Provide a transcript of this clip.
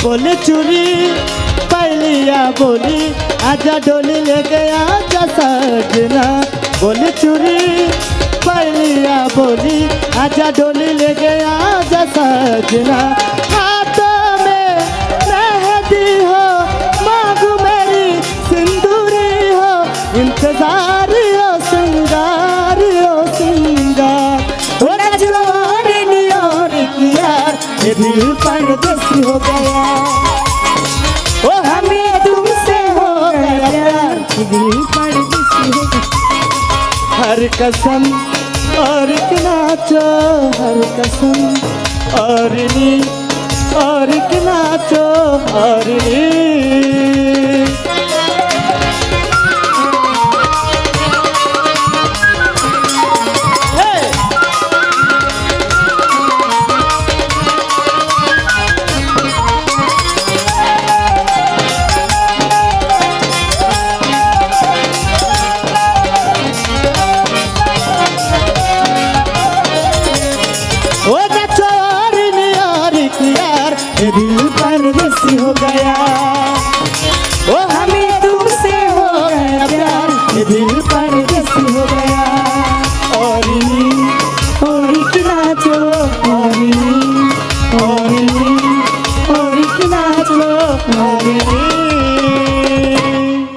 बोले चूड़ी पहलिया बोली आजा डोली लेके आजा सजना। बोले चूड़ी पहलिया बोली आजा डोली लेके आजा सजना। हाथों में मेहंदी हो मांगू मेरी सिंदूरी हो इंतजार हो सिंगार हो सिंगार। थोड़ा जवानी नियोर किया ये दिल परदेसी हो गया। ओ हमें तुमसे हो गया ये दिल परदेसी हो गया। हर कसम और एक नाचो हर कसम और नी और एक नाचो और नी।